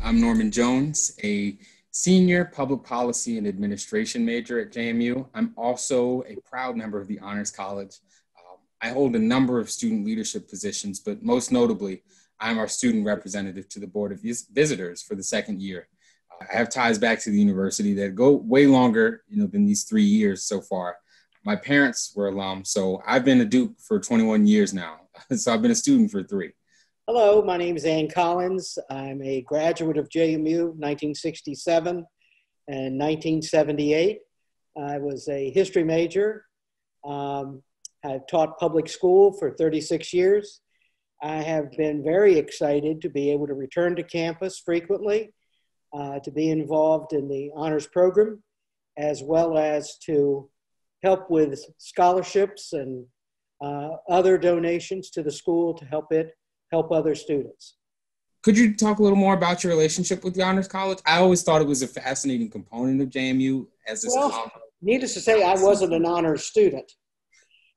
I'm Norman Jones, a senior public policy and administration major at JMU. I'm also a proud member of the Honors College. I hold a number of student leadership positions, but most notably, I'm our student representative to the Board of Visitors for the second year. I have ties back to the university that go way longer, than these 3 years so far. My parents were alums, so I've been a Duke for 21 years now. So I've been a student for 3. Hello, my name is Ann Collins. I'm a graduate of JMU, 1967 and 1978. I was a history major. I've taught public school for 36 years. I have been very excited to be able to return to campus frequently, to be involved in the honors program, as well as to help with scholarships and other donations to the school to help other students. Could you talk a little more about your relationship with the Honors College? I always thought it was a fascinating component of JMU as this college. Needless to say, I wasn't an honors student,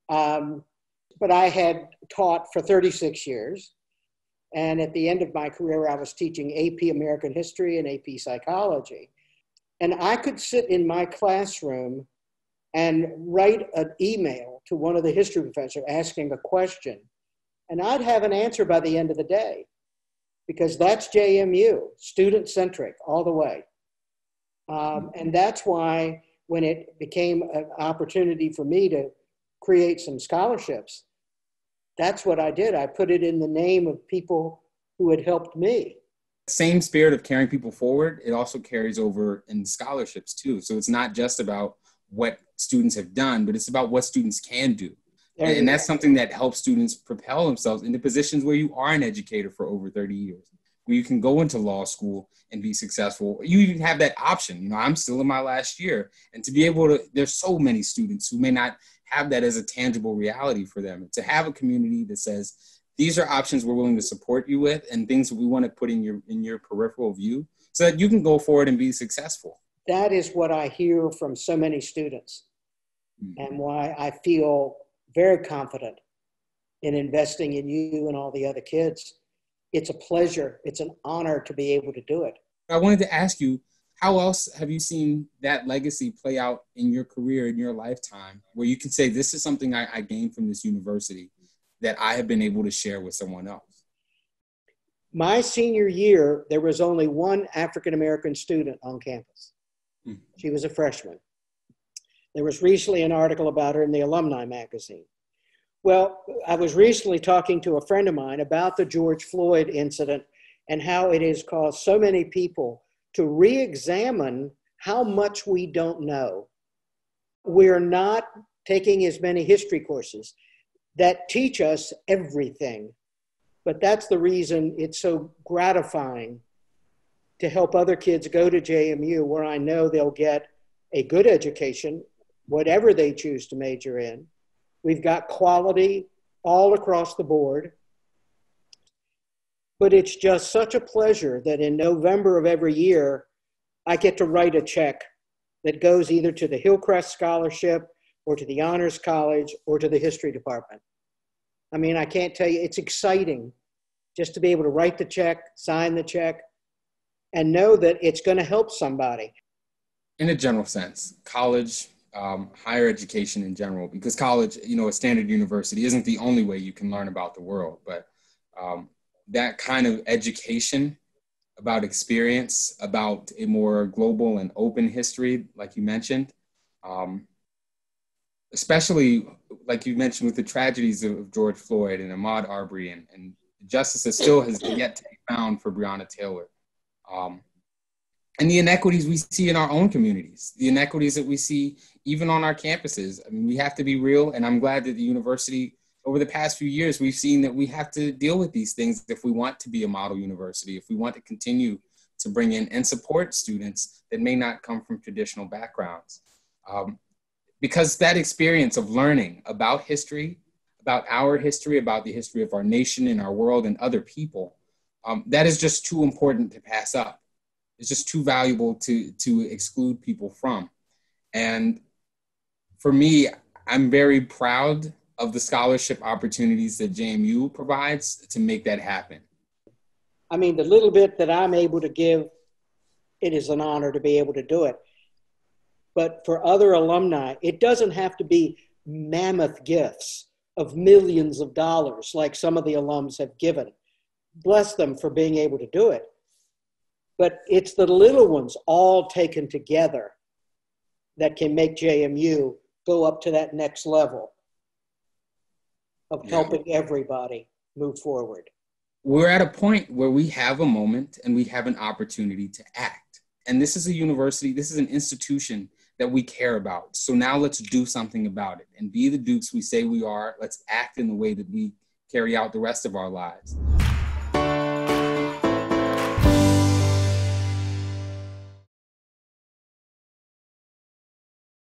but I had taught for 36 years. And at the end of my career, I was teaching AP American History and AP Psychology. And I could sit in my classroom and write an email to one of the history professors asking a question. And I'd have an answer by the end of the day, because that's JMU, student-centric all the way. And that's why when it became an opportunity for me to create some scholarships, that's what I did. I put it in the name of people who had helped me. Same spirit of carrying people forward, it also carries over in scholarships too. So it's not just about what students have done, but it's about what students can do. And that's something that helps students propel themselves into positions where you are an educator for over 30 years, where you can go into law school and be successful. You even have that option. I'm still in my last year. And to be able to, there's so many students who may not have that as a tangible reality for them. To have a community that says, these are options we're willing to support you with and things that we want to put in your peripheral view so that you can go forward and be successful. That is what I hear from so many students, and why I feel very confident in investing in you and all the other kids. It's a pleasure. It's an honor to be able to do it. I wanted to ask you, how else have you seen that legacy play out in your career, in your lifetime, where you can say, this is something I gained from this university that I have been able to share with someone else? My senior year, there was only one African-American student on campus. She was a freshman. There was recently an article about her in the alumni magazine. Well, I was recently talking to a friend of mine about the George Floyd incident and how it has caused so many people to re-examine how much we don't know. We're not taking as many history courses that teach us everything, but that's the reason it's so gratifying to help other kids go to JMU, where I know they'll get a good education, whatever they choose to major in. We've got quality all across the board. But it's just such a pleasure that in November of every year, I get to write a check that goes either to the Hillcrest Scholarship or to the Honors College or to the History Department. I mean, I can't tell you, it's exciting just to be able to write the check, sign the check, and know that it's going to help somebody. In a general sense, college, higher education in general, because college, a standard university isn't the only way you can learn about the world, but that kind of education about experience, about a more global and open history, like you mentioned, especially like you mentioned with the tragedies of George Floyd and Ahmaud Arbery, and justice that still has yet to be found for Breonna Taylor. And the inequities we see in our own communities, the inequities that we see even on our campuses. I mean, we have to be real, and I'm glad that the university, over the past few years, we've seen that we have to deal with these things if we want to be a model university, if we want to continue to bring in and support students that may not come from traditional backgrounds. Because that experience of learning about history, about our history, about the history of our nation and our world and other people, that is just too important to pass up. It's just too valuable to exclude people from. And for me, I'm very proud of the scholarship opportunities that JMU provides to make that happen. I mean, the little bit that I'm able to give, it is an honor to be able to do it. But for other alumni, it doesn't have to be mammoth gifts of millions of dollars like some of the alums have given. Bless them for being able to do it. But it's the little ones all taken together that can make JMU go up to that next level of helping everybody move forward. We're at a point where we have a moment and we have an opportunity to act. And this is a university, this is an institution that we care about. So now let's do something about it and be the Dukes we say we are. Let's act in the way that we carry out the rest of our lives.